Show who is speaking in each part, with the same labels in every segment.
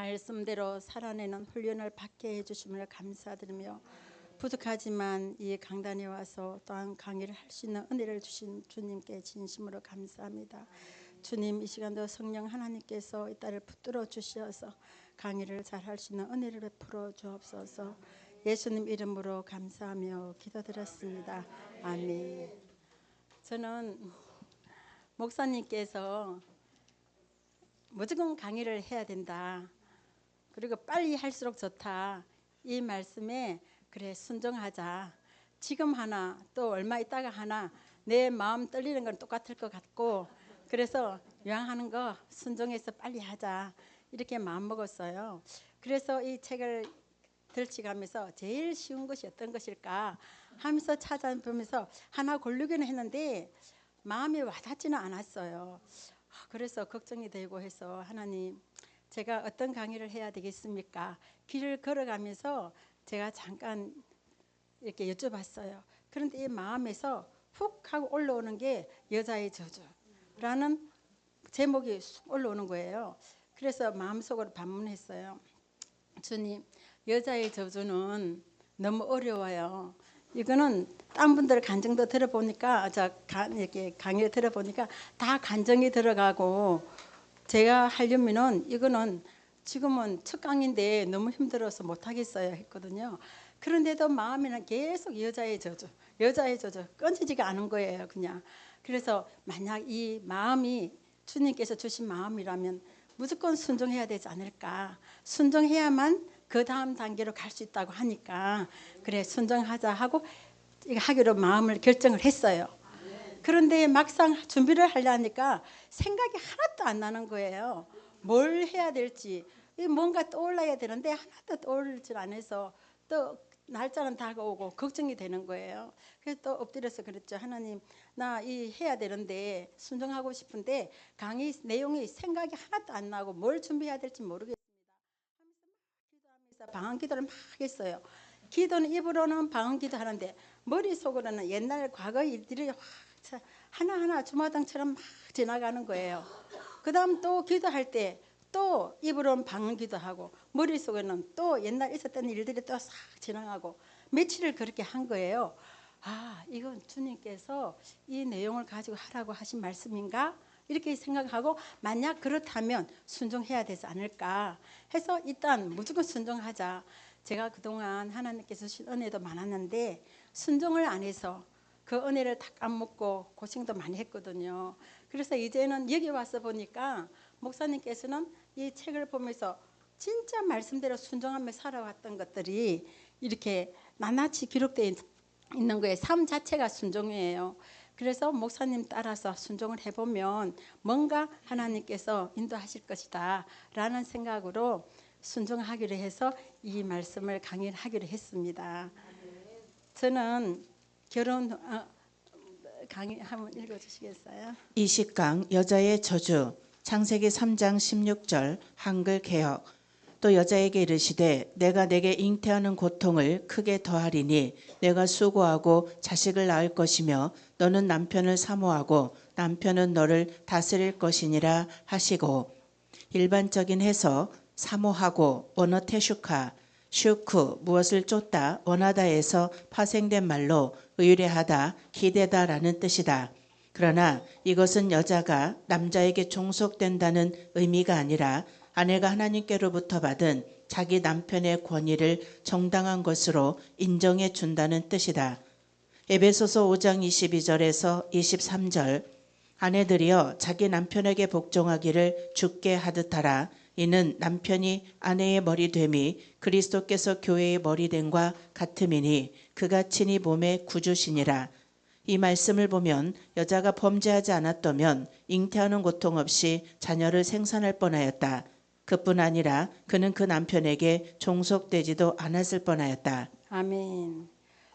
Speaker 1: 말씀대로 살아내는 훈련을 받게 해주심을 감사드리며 부족하지만 이 강단에 와서 또한 강의를 할 수 있는 은혜를 주신 주님께 진심으로 감사합니다. 주님, 이 시간도 성령 하나님께서 이 딸을 붙들어 주셔서 강의를 잘 할 수 있는 은혜를 베풀어 주옵소서. 예수님 이름으로 감사하며 기도드렸습니다. 아멘. 저는 목사님께서 무조건 강의를 해야 된다, 그리고 빨리 할수록 좋다, 이 말씀에 그래 순종하자. 지금 하나 또 얼마 있다가 하나 내 마음 떨리는 건 똑같을 것 같고, 그래서 요양하는 거 순종해서 빨리 하자 이렇게 마음 먹었어요. 그래서 이 책을 들치가면서 제일 쉬운 것이 어떤 것일까 하면서 찾아보면서 하나 고르기는 했는데 마음이 와닿지는 않았어요. 그래서 걱정이 되고 해서 하나님, 제가 어떤 강의를 해야 되겠습니까? 길을 걸어가면서 제가 잠깐 이렇게 여쭤봤어요. 그런데 이 마음에서 훅 하고 올라오는 게 여자의 저주라는 제목이 쑥 올라오는 거예요. 그래서 마음속으로 반문했어요. 주님, 여자의 저주는 너무 어려워요. 이거는 딴 분들 간증도 들어보니까, 이렇게 강의를 들어보니까 다 간증이 들어가고, 제가 하려면은 이거는 지금은 첫 강의인데 너무 힘들어서 못하겠어요 했거든요. 그런데도 마음에는 계속 여자의 저주 끊지지가 않은 거예요, 그냥. 그래서 만약 이 마음이 주님께서 주신 마음이라면 무조건 순종해야 되지 않을까, 순종해야만 그 다음 단계로 갈 수 있다고 하니까 그래 순종하자 하고 하기로 마음을 결정을 했어요. 그런데 막상 준비를 하려니까 생각이 하나도 안 나는 거예요. 뭘 해야 될지, 뭔가 떠올라야 되는데 하나도 떠오르질 않아서 또 날짜는 다가오고 걱정이 되는 거예요. 그래서 또 엎드려서 그랬죠. 하나님, 나 이 해야 되는데 순종하고 싶은데 강의 내용이 생각이 하나도 안 나고 뭘 준비해야 될지 모르겠습니다. 기도하면서 방언 기도를 막 했어요. 기도는 입으로는 방언 기도하는데 머릿속으로는 옛날 과거 일들이 확 하나하나 주마등처럼 막 지나가는 거예요. 그 다음 또 기도할 때 또 입으로는 방언 기도하고 머릿속에는 또 옛날 있었던 일들이 또 싹 지나가고 며칠을 그렇게 한 거예요. 아, 이건 주님께서 이 내용을 가지고 하라고 하신 말씀인가? 이렇게 생각하고 만약 그렇다면 순종해야 되지 않을까 해서 일단 무조건 순종하자. 제가 그동안 하나님께서 주신 은혜도 많았는데 순종을 안 해서 그 은혜를 다 까먹고 고생도 많이 했거든요. 그래서 이제는 여기 와서 보니까 목사님께서는 이 책을 보면서 진짜 말씀대로 순종하며 살아왔던 것들이 이렇게 낱낱이 기록되어 있는 거예요. 삶 자체가 순종이에요. 그래서 목사님 따라서 순종을 해보면 뭔가 하나님께서 인도하실 것이다 라는 생각으로 순종하기로 해서 이 말씀을 강의를 하기로 했습니다. 저는 결혼 강의 한번 읽어주시겠어요?
Speaker 2: 이식강 여자의 저주 창세기 3장 16절 한글 개역. 또 여자에게 이르시되 내가 내게 잉태하는 고통을 크게 더하리니 내가 수고하고 자식을 낳을 것이며 너는 남편을 사모하고 남편은 너를 다스릴 것이니라 하시고. 일반적인 해석 사모하고 원어 테슈카 슈크 무엇을 쫓다 원하다에서 파생된 말로 의뢰하다 기대다라는 뜻이다. 그러나 이것은 여자가 남자에게 종속된다는 의미가 아니라 아내가 하나님께로부터 받은 자기 남편의 권위를 정당한 것으로 인정해 준다는 뜻이다. 에베소서 5장 22절에서 23절 아내들이여 자기 남편에게 복종하기를 주께 하듯하라. 이는 남편이 아내의 머리됨이 그리스도께서 교회의 머리됨과 같음이니 그가 친히 몸의 구주시니라. 이 말씀을 보면 여자가 범죄하지 않았다면 잉태하는 고통 없이 자녀를 생산할 뻔하였다. 그뿐 아니라 그는 그 남편에게 종속되지도 않았을 뻔하였다.
Speaker 1: 아멘.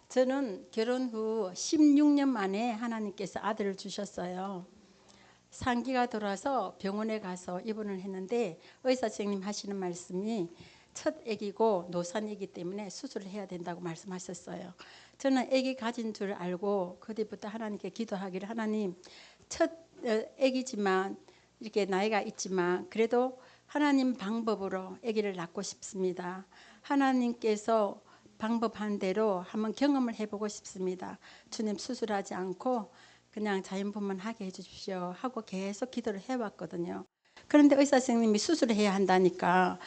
Speaker 1: 저는 결혼 후 16년 만에 하나님께서 아들을 주셨어요. 상기가 돌아서 병원에 가서 입원을 했는데 의사 선생님 하시는 말씀이 첫 아기고 노산이기 때문에 수술을 해야 된다고 말씀하셨어요. 저는 아기 가진 줄 알고 그 뒤부터 하나님께 기도하기를, 하나님 첫 아기지만 이렇게 나이가 있지만 그래도 하나님 방법으로 아기를 낳고 싶습니다. 하나님께서 방법한 대로 한번 경험을 해보고 싶습니다. 주님 수술하지 않고 그냥 자연분만하게 해주십시오 하고 계속 기도를 해왔거든요. 그런데 의사 선생님이 수술을 해야 한다니까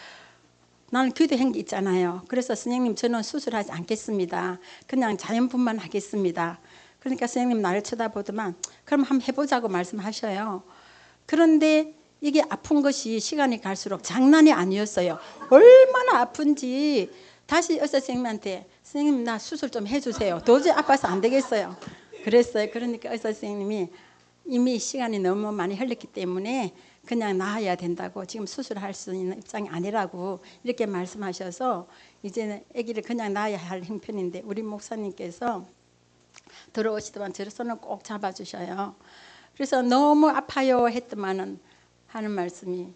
Speaker 1: 나는 기도한 게 있잖아요. 그래서 선생님 저는 수술하지 않겠습니다. 그냥 자연분만하겠습니다. 그러니까 선생님 나를 쳐다보더만 그럼 한번 해보자고 말씀하셔요. 그런데 이게 아픈 것이 시간이 갈수록 장난이 아니었어요. 얼마나 아픈지 다시 의사 선생님한테 선생님 나 수술 좀 해주세요. 도저히 아파서 안 되겠어요. 그랬어요. 그러니까 의사 선생님이 이미 시간이 너무 많이 흘렀기 때문에 그냥 나아야 된다고 지금 수술할 수 있는 입장이 아니라고 이렇게 말씀하셔서 이제는 아기를 그냥 낳아야 할 형편인데 우리 목사님께서 들어오시더만 제 손을 꼭 잡아주셔요. 그래서 너무 아파요 했더만은 하는 말씀이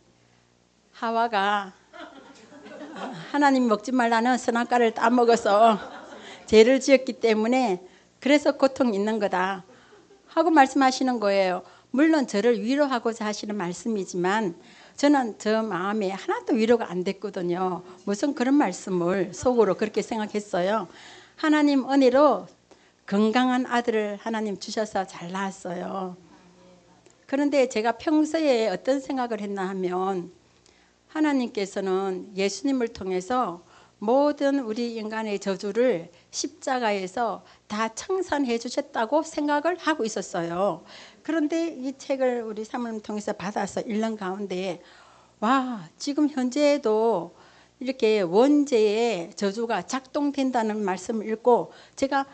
Speaker 1: 하와가 하나님 먹지 말라는 선악과를 따먹어서 죄를 지었기 때문에 그래서 고통이 있는 거다 하고 말씀하시는 거예요. 물론 저를 위로하고자 하시는 말씀이지만 저는 저 마음에 하나도 위로가 안 됐거든요. 무슨 그런 말씀을 속으로 그렇게 생각했어요. 하나님 은혜로 건강한 아들을 하나님 주셔서 잘 낳았어요. 그런데 제가 평소에 어떤 생각을 했나 하면 하나님께서는 예수님을 통해서 모든 우리 인간의 저주를 십자가에서 다 청산해 주셨다고 생각을 하고 있었어요. 그런데 이 책을 우리 사모님 통해서 받아서 읽는 가운데 와 지금 현재에도 이렇게 원죄의 저주가 작동된다는 말씀을 읽고 제가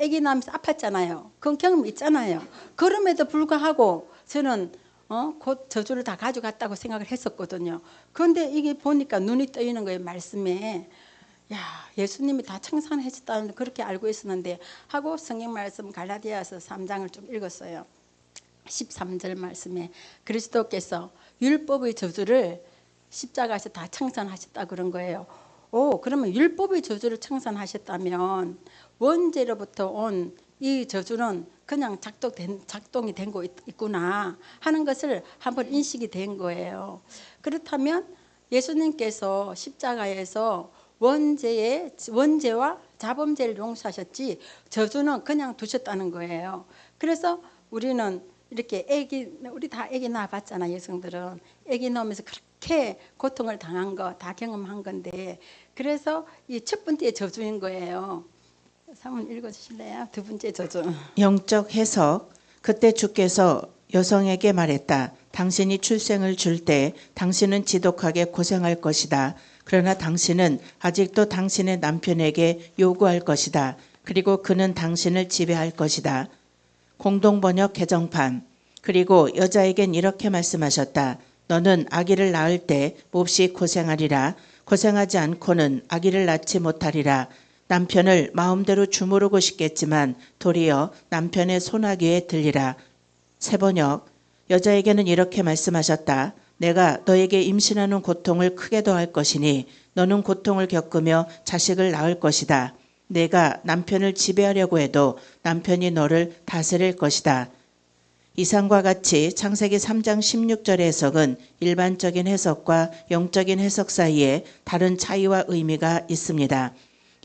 Speaker 1: 아기 낳으면서 아팠잖아요. 그런 경험이 있잖아요. 그럼에도 불구하고 저는 곧 저주를 다 가져갔다고 생각을 했었거든요. 그런데 이게 보니까 눈이 떠이는 거예요. 말씀에 야 예수님이 다 청산하셨다는 그렇게 알고 있었는데 하고 성경 말씀 갈라디아서 3장을 좀 읽었어요. 13절 말씀에 그리스도께서 율법의 저주를 십자가에서 다 청산하셨다 그런 거예요. 오 그러면 율법의 저주를 청산하셨다면 원죄로부터 온 이 저주는 그냥 작동이 된 거 있구나 하는 것을 한번 인식이 된 거예요. 그렇다면 예수님께서 십자가에서 원죄와 자범죄를 용서하셨지 저주는 그냥 두셨다는 거예요. 그래서 우리는 이렇게 우리 다 아기 낳아봤잖아요. 여성들은 아기 낳으면서 그렇게 고통을 당한 거 다 경험한 건데 그래서 이 첫 번째 저주인 거예요. 사모님 읽어주실래요? 두 번째 저주.
Speaker 2: 영적 해석. 그때 주께서 여성에게 말했다. 당신이 출생을 줄 때 당신은 지독하게 고생할 것이다. 그러나 당신은 아직도 당신의 남편에게 요구할 것이다. 그리고 그는 당신을 지배할 것이다. 공동번역 개정판. 그리고 여자에겐 이렇게 말씀하셨다. 너는 아기를 낳을 때 몹시 고생하리라. 고생하지 않고는 아기를 낳지 못하리라. 남편을 마음대로 주무르고 싶겠지만 도리어 남편의 손아귀에 들리라. 세번역. 여자에게는 이렇게 말씀하셨다. 내가 너에게 임신하는 고통을 크게 더할 것이니 너는 고통을 겪으며 자식을 낳을 것이다. 내가 남편을 지배하려고 해도 남편이 너를 다스릴 것이다. 이상과 같이 창세기 3장 16절의 해석은 일반적인 해석과 영적인 해석 사이에 다른 차이와 의미가 있습니다.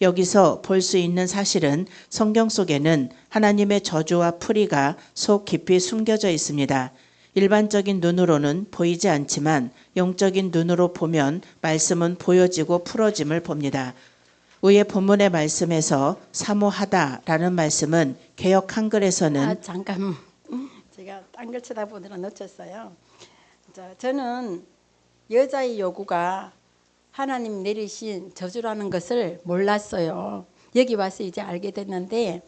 Speaker 2: 여기서 볼 수 있는 사실은 성경 속에는 하나님의 저주와 풀이가 속 깊이 숨겨져 있습니다. 일반적인 눈으로는 보이지 않지만 영적인 눈으로 보면 말씀은 보여지고 풀어짐을 봅니다. 위의 본문의 말씀에서 사모하다라는 말씀은 개역 한글에서는
Speaker 1: 잠깐 제가 딴 걸 쳐다보느라 놓쳤어요. 저는 여자의 요구가 하나님 내리신 저주라는 것을 몰랐어요. 여기 와서 이제 알게 됐는데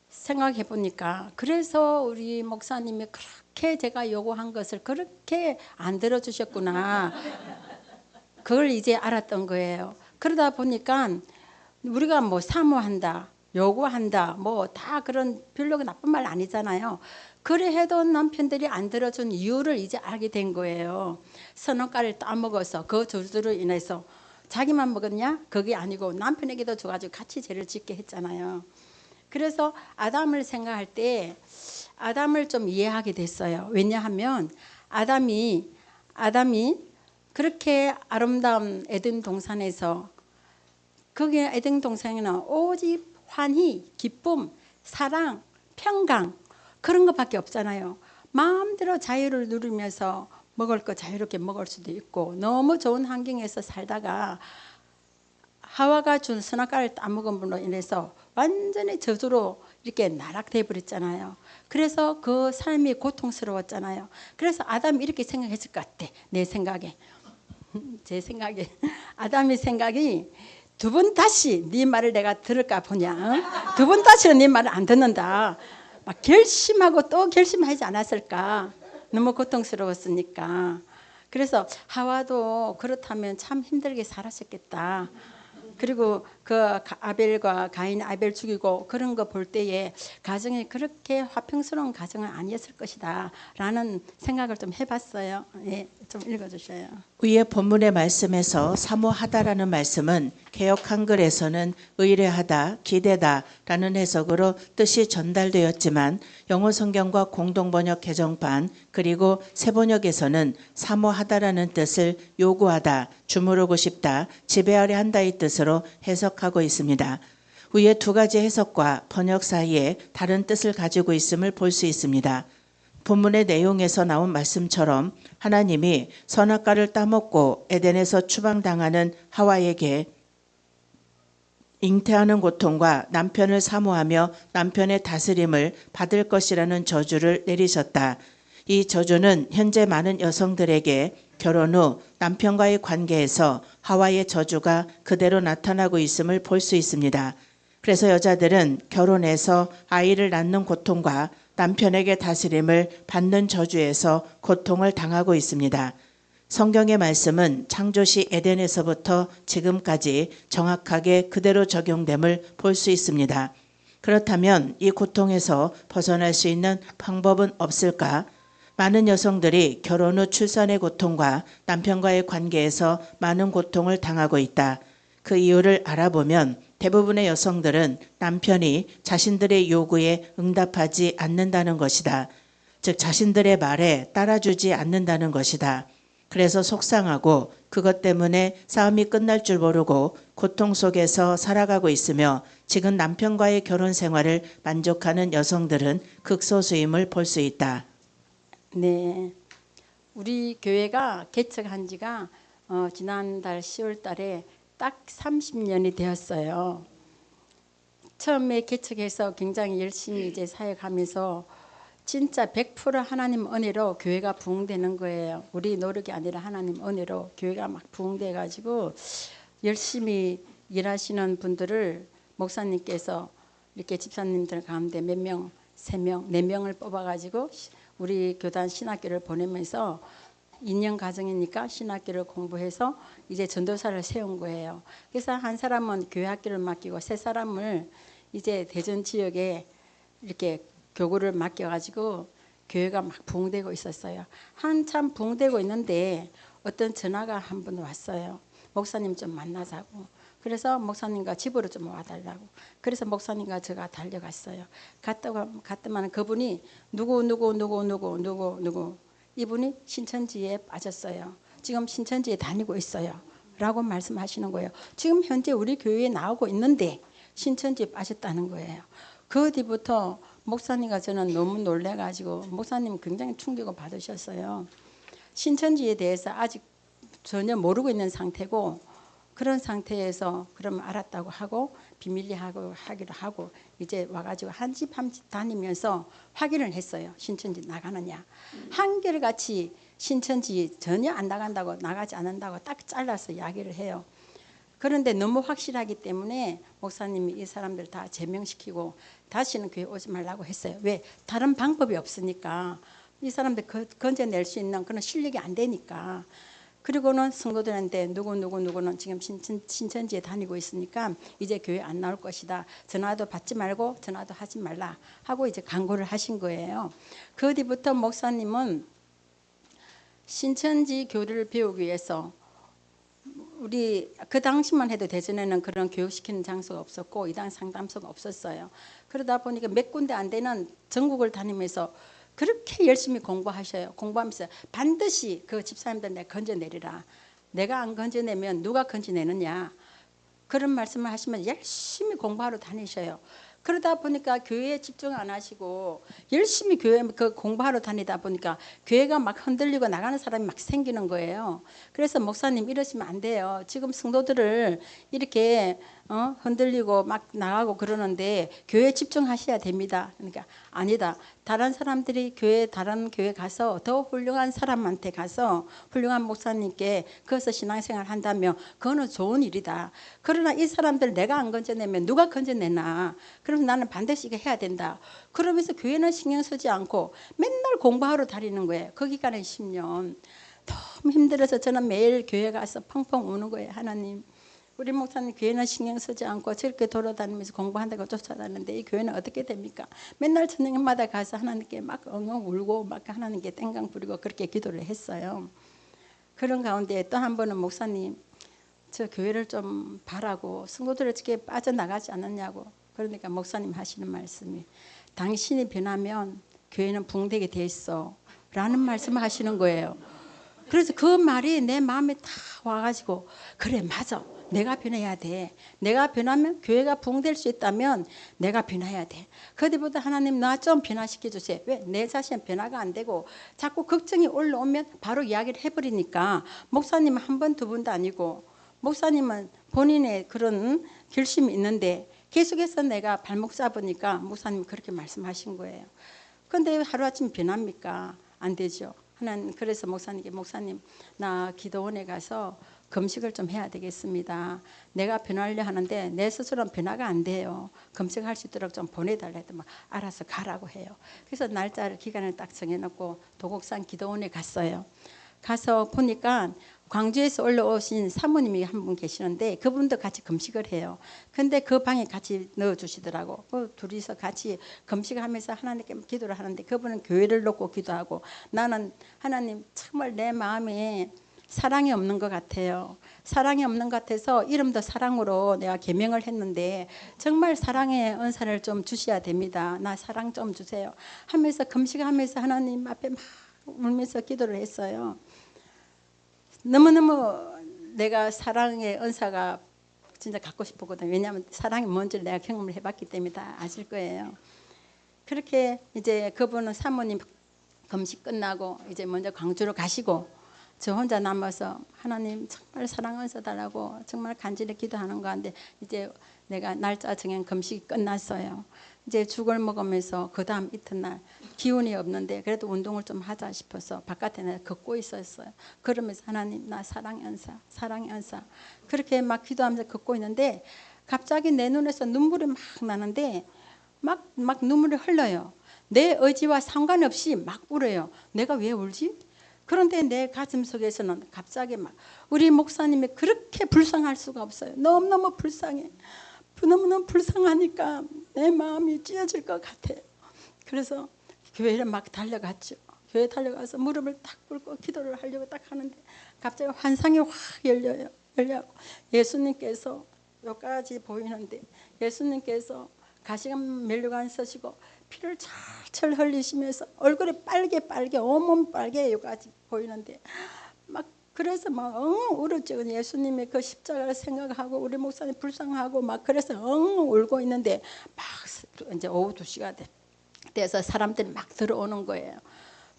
Speaker 1: 생각해 보니까 그래서 우리 목사님이 그렇게 제가 요구한 것을 그렇게 안 들어주셨구나. 그걸 이제 알았던 거예요. 그러다 보니까 우리가 뭐 사모한다, 요구한다, 뭐 다 그런 별로 나쁜 말 아니잖아요. 그래 해도 남편들이 안 들어준 이유를 이제 알게 된 거예요. 선악과를 따먹어서 그 저주로 인해서 자기만 먹었냐? 그게 아니고 남편에게도 줘가지고 같이 죄를 짓게 했잖아요. 그래서 아담을 생각할 때 아담을 좀 이해하게 됐어요. 왜냐하면 아담이 아담이 그렇게 아름다운 에덴 동산에서 거기 에덴 동산에는 오직 환희, 기쁨, 사랑, 평강 그런 것밖에 없잖아요. 마음대로 자유를 누리면서 먹을 거 자유롭게 먹을 수도 있고 너무 좋은 환경에서 살다가 하와가 준 선악과를 따먹음으로 인해서 완전히 저주로 이렇게 나락돼 버렸잖아요. 그래서 그 삶이 고통스러웠잖아요. 그래서 아담이 이렇게 생각했을 것 같아. 내 생각에. 제 생각에. 아담의 생각이 두 번 다시 네 말을 내가 들을까 보냐. 두 번 다시는 네 말을 안 듣는다. 막 결심하고 또 결심하지 않았을까. 너무 고통스러웠으니까. 그래서 하와도 그렇다면 참 힘들게 살았었겠다. 그리고 그 아벨과 가인 아벨 죽이고 그런 거 볼 때에 가정이 그렇게 화평스러운 가정은 아니었을 것이다 라는 생각을 좀 해봤어요. 예, 좀 읽어주셔요.
Speaker 2: 위의 본문의 말씀에서 사모하다라는 말씀은 개역 한글에서는 의뢰하다, 기대다라는 해석으로 뜻이 전달되었지만 영어 성경과 공동번역 개정판 그리고 새번역에서는 사모하다라는 뜻을 요구하다, 주무르고 싶다, 지배하려 한다의 뜻으로 해석하고 있습니다. 위의 두 가지 해석과 번역 사이에 다른 뜻을 가지고 있음을 볼 수 있습니다. 본문의 내용에서 나온 말씀처럼 하나님이 선악과를 따먹고 에덴에서 추방당하는 하와에게 잉태하는 고통과 남편을 사모하며 남편의 다스림을 받을 것이라는 저주를 내리셨다. 이 저주는 현재 많은 여성들에게 결혼 후 남편과의 관계에서 하와의 저주가 그대로 나타나고 있음을 볼 수 있습니다. 그래서 여자들은 결혼해서 아이를 낳는 고통과 남편에게 다스림을 받는 저주에서 고통을 당하고 있습니다. 성경의 말씀은 창조시 에덴에서부터 지금까지 정확하게 그대로 적용됨을 볼 수 있습니다. 그렇다면 이 고통에서 벗어날 수 있는 방법은 없을까? 많은 여성들이 결혼 후 출산의 고통과 남편과의 관계에서 많은 고통을 당하고 있다. 그 이유를 알아보면 대부분의 여성들은 남편이 자신들의 요구에 응답하지 않는다는 것이다. 즉 자신들의 말에 따라주지 않는다는 것이다. 그래서 속상하고 그것 때문에 싸움이 끝날 줄 모르고 고통 속에서 살아가고 있으며 지금 남편과의 결혼 생활을 만족하는 여성들은 극소수임을 볼 수 있다.
Speaker 1: 네, 우리 교회가 개척한 지가 지난달 10월 달에 딱 30년이 되었어요. 처음에 개척해서 굉장히 열심히 이제 사역하면서 진짜 100% 하나님 은혜로 교회가 부흥되는 거예요. 우리 노력이 아니라 하나님 은혜로 교회가 막 부흥돼 가지고 열심히 일하시는 분들을 목사님께서 이렇게 집사님들 가운데 몇 명, 3명, 4명을 뽑아 가지고 우리 교단 신학교를 보내면서 2년 과정이니까 신학교를 공부해서 이제 전도사를 세운 거예요. 그래서 한 사람은 교회 학교를 맡기고 세 사람을 이제 대전 지역에 이렇게 교구를 맡겨가지고 교회가 막 부흥되고 있었어요. 한참 부흥되고 있는데 어떤 전화가 한 분 왔어요. 목사님 좀 만나자고. 그래서 목사님과 집으로 좀 와달라고. 그래서 목사님과 제가 달려갔어요. 갔더만 그분이 누구 이분이 신천지에 빠졌어요. 지금 신천지에 다니고 있어요. 라고 말씀하시는 거예요. 지금 현재 우리 교회에 나오고 있는데 신천지에 빠졌다는 거예요. 그 뒤부터 목사님과 저는 너무 놀래가지고 목사님 굉장히 충격을 받으셨어요. 신천지에 대해서 아직 전혀 모르고 있는 상태고 그런 상태에서 그럼 알았다고 하고 비밀리 하기로 하고 이제 와가지고 한 집 한 집 다니면서 확인을 했어요. 신천지 나가느냐. 한결같이 신천지 전혀 안 나간다고 나가지 않는다고 딱 잘라서 이야기를 해요. 그런데 너무 확실하기 때문에 목사님이 이 사람들 다 제명시키고 다시는 교회 오지 말라고 했어요. 왜? 다른 방법이 없으니까. 이 사람들 건져낼 수 있는 그런 실력이 안 되니까. 그리고는 성도들한테 누구는 지금 신천지에 다니고 있으니까 이제 교회 안 나올 것이다. 전화도 받지 말고 전화도 하지 말라 하고 이제 강구를 하신 거예요. 그 뒤부터 목사님은 신천지 교리를 배우기 위해서 우리 그 당시만 해도 대전에는 그런 교육시키는 장소가 없었고 이단 상담소가 없었어요. 그러다 보니까 몇 군데 안 되는 전국을 다니면서 그렇게 열심히 공부하셔요. 공부하면서 반드시 그 집사님들 내가 건져내리라. 내가 안 건져내면 누가 건져내느냐. 그런 말씀을 하시면 열심히 공부하러 다니셔요. 그러다 보니까 교회에 집중 안 하시고 열심히 교회 그 공부하러 다니다 보니까 교회가 막 흔들리고 나가는 사람이 막 생기는 거예요. 그래서 목사님 이러시면 안 돼요. 지금 성도들을 이렇게 흔들리고 막 나가고 그러는데 교회에 집중하셔야 됩니다. 그러니까 아니다. 다른 사람들이 다른 교회 가서 더 훌륭한 사람한테 가서 훌륭한 목사님께 거기서 신앙생활 한다면 그거는 좋은 일이다. 그러나 이 사람들 내가 안 건져내면 누가 건져내나. 그럼 나는 반드시 이거 해야 된다. 그러면서 교회는 신경 쓰지 않고 맨날 공부하러 다니는 거예요. 거기 가는 10년. 너무 힘들어서 저는 매일 교회 가서 펑펑 우는 거예요. 하나님. 우리 목사님 교회는 신경 쓰지 않고 저렇게 돌아다니면서 공부한다고 쫓아다니는데 이 교회는 어떻게 됩니까? 맨날 저녁마다 가서 하나님께 막 엉엉 울고 막 하나님께 땡강 부리고 그렇게 기도를 했어요. 그런 가운데 또 한 번은 목사님 저 교회를 좀 바라고 성도들 어떻게 빠져나가지 않았냐고. 그러니까 목사님 하시는 말씀이 당신이 변하면 교회는 붕대게 돼 있어 라는 말씀을 하시는 거예요. 그래서 그 말이 내 마음에 다 와가지고 그래 맞아. 내가 변해야 돼. 내가 변하면 교회가 붕될 수 있다면 내가 변해야 돼. 그때보다 하나님 나 좀 변화시켜 주세요. 왜? 내 자신 변화가 안 되고 자꾸 걱정이 올라오면 바로 이야기를 해버리니까 목사님은 한 번, 두 번도 아니고 목사님은 본인의 그런 결심이 있는데 계속해서 내가 발목 잡으니까 목사님이 그렇게 말씀하신 거예요. 그런데 하루아침 변합니까? 안 되죠. 하나님 그래서 목사님께 목사님 나 기도원에 가서 금식을 좀 해야 되겠습니다. 내가 변하려 하는데 내 스스로는 변화가 안 돼요. 금식할 수 있도록 좀 보내달라 했더니 알아서 가라고 해요. 그래서 날짜를 기간을 딱 정해놓고 도곡산 기도원에 갔어요. 가서 보니까 광주에서 올라오신 사모님이 한 분 계시는데 그분도 같이 금식을 해요. 근데 그 방에 같이 넣어주시더라고. 둘이서 같이 금식하면서 하나님께 기도를 하는데 그분은 교회를 놓고 기도하고 나는 하나님 정말 내 마음에 사랑이 없는 것 같아요. 사랑이 없는 것 같아서 이름도 사랑으로 내가 개명을 했는데 정말 사랑의 은사를 좀 주셔야 됩니다. 나 사랑 좀 주세요 하면서 금식하면서 하나님 앞에 막 울면서 기도를 했어요. 너무너무 내가 사랑의 은사가 진짜 갖고 싶었거든요. 왜냐하면 사랑이 뭔지를 내가 경험을 해봤기 때문에 다 아실 거예요. 그렇게 이제 그분은 사모님 금식 끝나고 이제 먼저 광주로 가시고 저 혼자 남아서 하나님 정말 사랑 은사 달라고 정말 간절히 기도하는 가운데 이제 내가 날짜 정한 금식이 끝났어요. 이제 죽을 먹으면서 그 다음 이튿날 기운이 없는데 그래도 운동을 좀 하자 싶어서 바깥에 내가 걷고 있었어요. 그러면서 하나님 나 사랑의 은사 사랑의 은사 그렇게 막 기도하면서 걷고 있는데 갑자기 내 눈에서 눈물이 막 나는데 막 눈물이 흘러요. 내 의지와 상관없이 막 울어요. 내가 왜 울지? 그런데 내 가슴 속에서는 갑자기 막 우리 목사님이 그렇게 불쌍할 수가 없어요. 너무너무 불쌍해. 너무너무 불쌍하니까 내 마음이 찢어질 것 같아요. 그래서 교회를 막 달려갔죠. 교회 달려가서 무릎을 딱 꿇고 기도를 하려고 딱 하는데 갑자기 환상이 확 열려요. 열려고 예수님께서 여기까지 보이는데 예수님께서 가시관 멜류관 서시고 피를 철철 흘리시면서 얼굴이 빨개 온몸 빨개 여기까지 보이는데 막 그래서 막 엉엉 울었죠. 예수님의 그 십자가를 생각하고 우리 목사님 불쌍하고 막 그래서 엉엉 울고 있는데 막 이제 오후 2시가 돼서 사람들이 막 들어오는 거예요.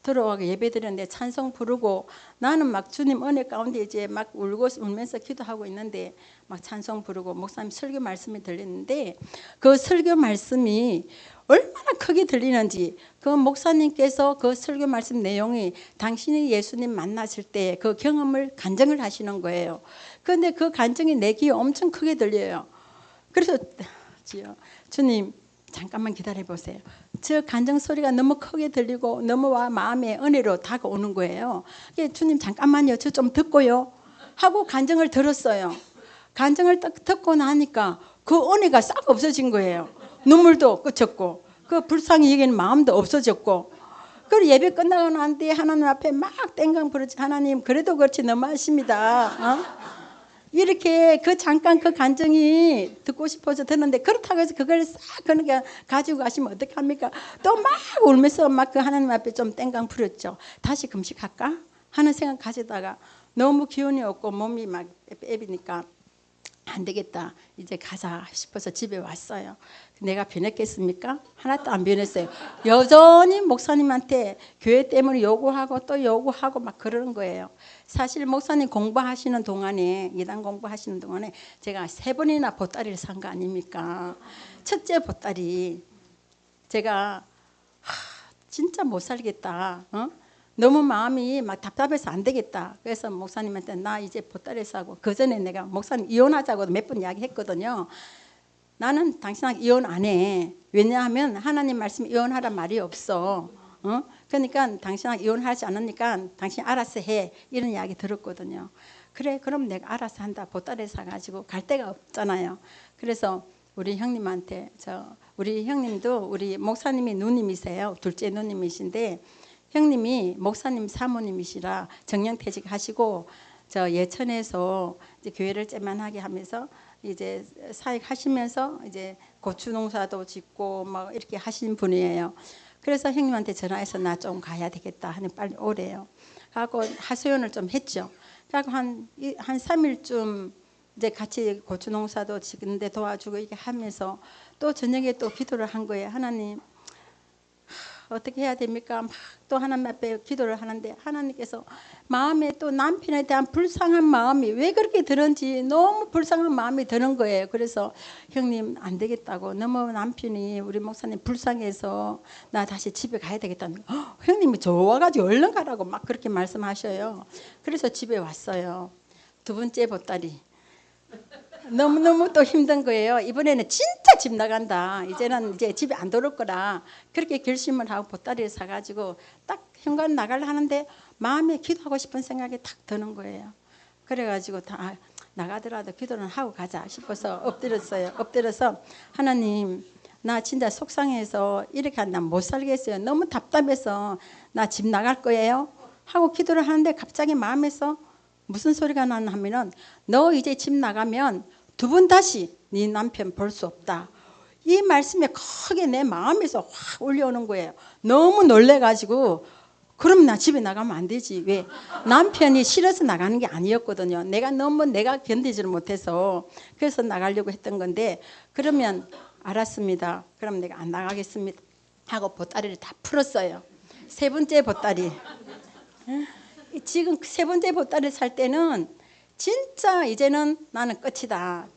Speaker 1: 들어와서 예배 드렸는데 찬송 부르고 나는 막 주님 은혜 가운데 이제 막 울면서 기도하고 있는데 막 찬송 부르고 목사님 설교 말씀이 들리는데 그 설교 말씀이 얼마나 크게 들리는지 그 목사님께서 그 설교 말씀 내용이 당신이 예수님 만났을 때 그 경험을 간증을 하시는 거예요. 그런데 그 간증이 내 귀에 엄청 크게 들려요. 그래서 주님 잠깐만 기다려 보세요. 저 간증 소리가 너무 크게 들리고 너무 마음의 은혜로 다가오는 거예요. 주님 잠깐만요. 저 좀 듣고요. 하고 간증을 들었어요. 간증을 딱 듣고 나니까 그 은혜가 싹 없어진 거예요. 눈물도 그쳤고 그 불쌍히 여기는 마음도 없어졌고 그리고 예배 끝나고 난 뒤에 하나님 앞에 막 땡강 부르지 하나님 그래도 그렇지 너무하십니다. 이렇게 그 잠깐 그 감정이 듣고 싶어서 듣는데 그렇다고 해서 그걸 싹 그러니까 가지고 가시면 어떡합니까? 또 막 울면서 막 그 하나님 앞에 좀 땡강 부렸죠. 다시 금식할까 하는 생각 가지다가 너무 기운이 없고 몸이 막 애비니까 안 되겠다. 이제 가자 싶어서 집에 왔어요. 내가 변했겠습니까? 하나도 안 변했어요. 여전히 목사님한테 교회 때문에 요구하고 또 요구하고 막 그러는 거예요. 사실 목사님 공부하시는 동안에 이단 공부하시는 동안에 제가 3번이나 보따리를 산 거 아닙니까? 첫째 보따리 제가 진짜 못 살겠다. 너무 마음이 막 답답해서 안 되겠다. 그래서 목사님한테 나 이제 보따리 싸고 그 전에 내가 목사님 이혼하자고 몇 번 이야기했거든요. 나는 당신하고 이혼 안 해. 왜냐하면 하나님 말씀 이혼하란 말이 없어. 그러니까 당신하고 이혼하지 않으니까 당신 알아서 해. 이런 이야기 들었거든요. 그래 그럼 내가 알아서 한다. 보따리 사가지고 갈 데가 없잖아요. 그래서 우리 형님한테 우리 형님도 우리 목사님이 누님이세요. 둘째 누님이신데 형님이 목사님 사모님이시라 정년퇴직하시고 저 예천에서 이제 교회를 째만하게 하면서 이제 사역하시면서 이제 고추 농사도 짓고 막 이렇게 하신 분이에요. 그래서 형님한테 전화해서 나 좀 가야 되겠다 하니 빨리 오래요. 하고 하소연을 좀 했죠. 그래서 한 3일쯤 이제 같이 고추 농사도 짓는데 도와주고 이렇게 하면서 또 저녁에 또 기도를 한 거예요. 하나님 어떻게 해야 됩니까? 막 또 하나님 앞에 기도를 하는데 하나님께서 마음에 또 남편에 대한 불쌍한 마음이 왜 그렇게 드는지 너무 불쌍한 마음이 드는 거예요. 그래서 형님 안 되겠다고 너무 남편이 우리 목사님 불쌍해서 나 다시 집에 가야 되겠다는 거. 형님이 좋아가지고 얼른 가라고 막 그렇게 말씀하셔요. 그래서 집에 왔어요. 두 번째 보따리. 너무너무 또 힘든 거예요. 이번에는 진짜 집 나간다. 이제는 이제 집에 안 들어올 거라 그렇게 결심을 하고 보따리를 사가지고 딱 현관 나가려 하는데 마음에 기도하고 싶은 생각이 탁 드는 거예요. 그래가지고 다 나가더라도 기도는 하고 가자 싶어서 엎드렸어요. 엎드려서 하나님 나 진짜 속상해서 이렇게 한다 못 살겠어요. 너무 답답해서 나 집 나갈 거예요. 하고 기도를 하는데 갑자기 마음에서 무슨 소리가 나나 하면은 너 이제 집 나가면 두 번 다시 네 남편 볼 수 없다. 이 말씀에 크게 내 마음에서 확 올려오는 거예요. 너무 놀래가지고 그럼 나 집에 나가면 안 되지. 왜? 남편이 싫어서 나가는 게 아니었거든요. 내가 견디지를 못해서 그래서 나가려고 했던 건데 그러면 알았습니다. 그럼 내가 안 나가겠습니다. 하고 보따리를 다 풀었어요. 세 번째 보따리. 지금 세 번째 보따리 살 때는 진짜 이제는 나는 끝이다.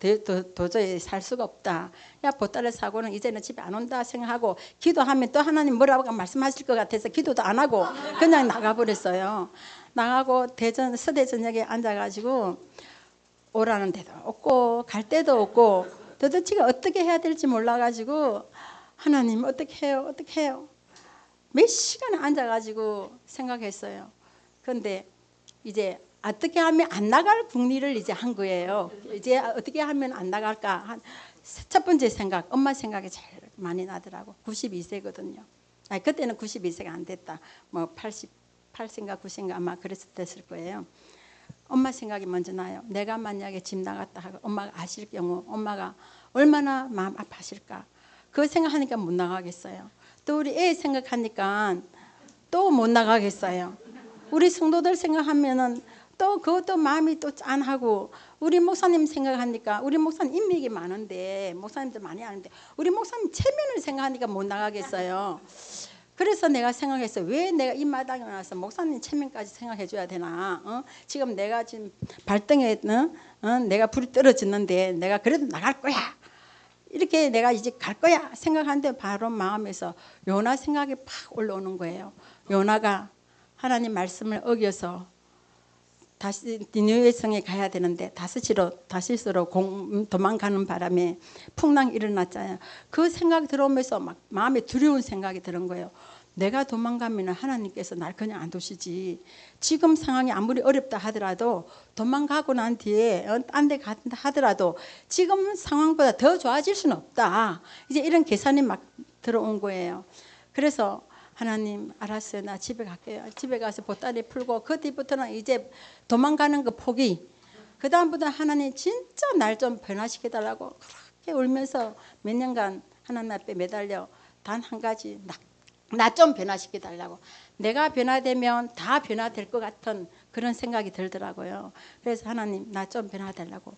Speaker 1: 도저히 살 수가 없다. 야 보따리 사고는 이제는 집에 안 온다 생각하고 기도하면 또 하나님 뭐라고 말씀하실 것 같아서 기도도 안 하고 그냥 나가버렸어요. 나가고 서대 저녁에 앉아가지고 오라는 데도 없고 갈 데도 없고 도대체 어떻게 해야 될지 몰라가지고 하나님 어떻게 해요? 어떻게 해요? 몇 시간 앉아가지고 생각했어요. 그런데 이제 어떻게 하면 안 나갈 궁리를 이제 한 거예요. 이제 어떻게 하면 안 나갈까? 첫 번째 생각, 엄마 생각이 제일 많이 나더라고. 92세거든요. 아니, 그때는 92세가 안 됐다. 뭐 88세인가 90세인가 아마 됐을 거예요. 엄마 생각이 먼저 나요. 내가 만약에 집 나갔다 하고 엄마가 아실 경우 엄마가 얼마나 마음 아파하실까? 그 생각하니까 못 나가겠어요. 또 우리 애 생각하니까 또 못 나가겠어요. 우리 성도들 생각하면은 또 그것도 마음이 또 짠하고 우리 목사님 생각하니까 우리 목사님 인맥이 많은데 목사님들 많이 아는데 우리 목사님 체면을 생각하니까 못 나가겠어요. 그래서 내가 생각했어요. 왜 내가 이 마당에 나와서 목사님 체면까지 생각해 줘야 되나? 지금 내가 지금 발등에 내가 불이 떨어졌는데 내가 그래도 나갈 거야. 이렇게 내가 이제 갈 거야 생각하는데 바로 마음에서 요나 생각이 팍 올라오는 거예요. 요나가 하나님 말씀을 어겨서 다시 니느웨 성에 가야 되는데 다시스로 도망가는 바람에 풍랑이 일어났잖아요. 그 생각이 들어오면서 막 마음에 두려운 생각이 드는 거예요. 내가 도망가면 하나님께서 날 그냥 안 두시지. 지금 상황이 아무리 어렵다 하더라도 도망가고 난 뒤에 딴 데 간다 하더라도 지금 상황보다 더 좋아질 수는 없다. 이제 이런 계산이 막 들어온 거예요. 그래서 하나님 알았어요. 나 집에 갈게요. 집에 가서 보따리 풀고 그 뒤부터는 이제 도망가는 거 포기. 그 다음부터 하나님 진짜 날 좀 변화시켜 달라고 그렇게 울면서 몇 년간 하나님 앞에 매달려 단 한 가지 나 좀 변화시켜 달라고. 내가 변화되면 다 변화될 것 같은 그런 생각이 들더라고요. 그래서 하나님 나 좀 변화달라고.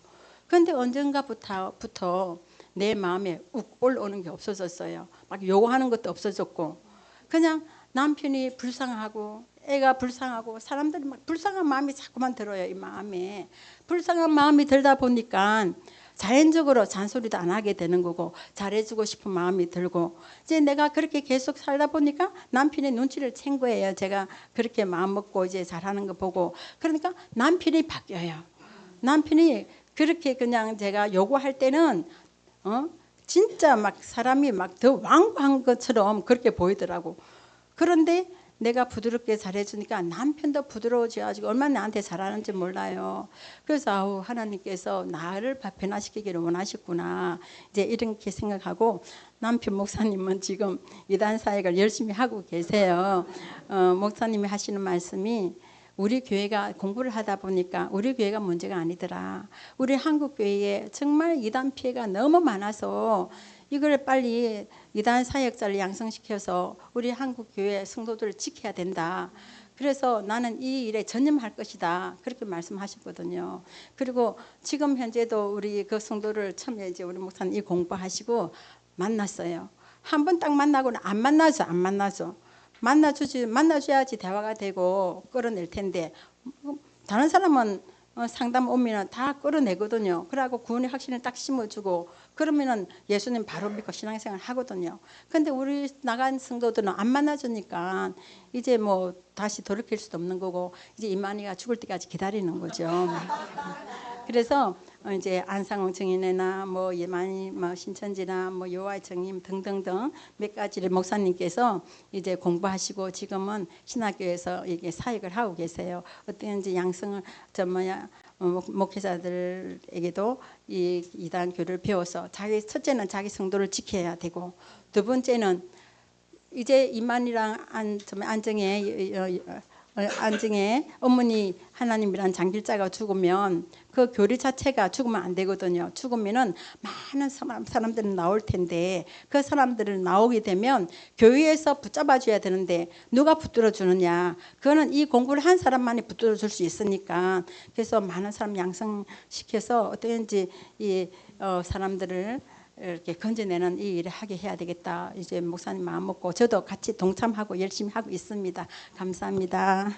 Speaker 1: 그런데 언젠가부터 내 마음에 욱 올라오는 게 없어졌어요. 막 요구하는 것도 없어졌고 그냥 남편이 불쌍하고 애가 불쌍하고 사람들이 막 불쌍한 마음이 자꾸만 들어요. 이 마음에 불쌍한 마음이 들다 보니까 자연적으로 잔소리도 안 하게 되는 거고 잘해주고 싶은 마음이 들고 이제 내가 그렇게 계속 살다 보니까 남편의 눈치를 챈 거예요. 제가 그렇게 마음 먹고 이제 잘하는 거 보고 그러니까 남편이 바뀌어요. 남편이 그렇게 그냥 제가 요구할 때는 진짜 막 사람이 막 더 완고한 것처럼 그렇게 보이더라고. 그런데 내가 부드럽게 잘해주니까 남편도 부드러워져가지고 얼마나 나한테 잘하는지 몰라요. 그래서 아우 하나님께서 나를 변화시키기를 원하셨구나 이제 이렇게 생각하고 남편 목사님은 지금 이단 사역을 열심히 하고 계세요. 목사님이 하시는 말씀이 우리 교회가 공부를 하다 보니까 우리 교회가 문제가 아니더라. 우리 한국 교회에 정말 이단 피해가 너무 많아서 이걸 빨리 이단 사역자를 양성시켜서 우리 한국 교회 성도들을 지켜야 된다. 그래서 나는 이 일에 전념할 것이다. 그렇게 말씀하셨거든요. 그리고 지금 현재도 우리 그 성도를 처음에 이제 우리 목사님 이 공부하시고 만났어요. 한 번 딱 만나고는 안 만나죠. 만나줘야지 대화가 되고 끌어낼 텐데 다른 사람은 상담 오면은 다 끌어내거든요. 그러고 구원의 확신을 딱 심어주고 그러면은 예수님 바로 믿고 신앙생활 하거든요. 근데 우리 나간 성도들은 안 만나주니까 이제 뭐 다시 돌이킬 수도 없는 거고 이제 이만희가 죽을 때까지 기다리는 거죠. 그래서 이제 안상홍 증인이나 뭐 예만희 뭐 신천지나 뭐 요하의 증인 등등등 몇 가지를 목사님께서 이제 공부하시고 지금은 신학교에서 이게 사역을 하고 계세요. 어떤지 양성을 목회자들에게도 이 이단교를 배워서 첫째는 자기 성도를 지켜야 되고 두 번째는 이제 이만희랑 안정의 어머니 하나님이란 장길자가 죽으면 그 교리 자체가 죽으면 안 되거든요. 죽으면은 많은 사람들은 나올 텐데 그 사람들을 나오게 되면 교회에서 붙잡아 줘야 되는데 누가 붙들어 주느냐? 그거는 이 공부를 한 사람만이 붙들어 줄 수 있으니까 그래서 많은 사람 양성시켜서 어떻게든지 이 사람들을 이렇게 건져내는 이 일을 하게 해야 되겠다. 이제 목사님 마음 먹고 저도 같이 동참하고 열심히 하고 있습니다. 감사합니다.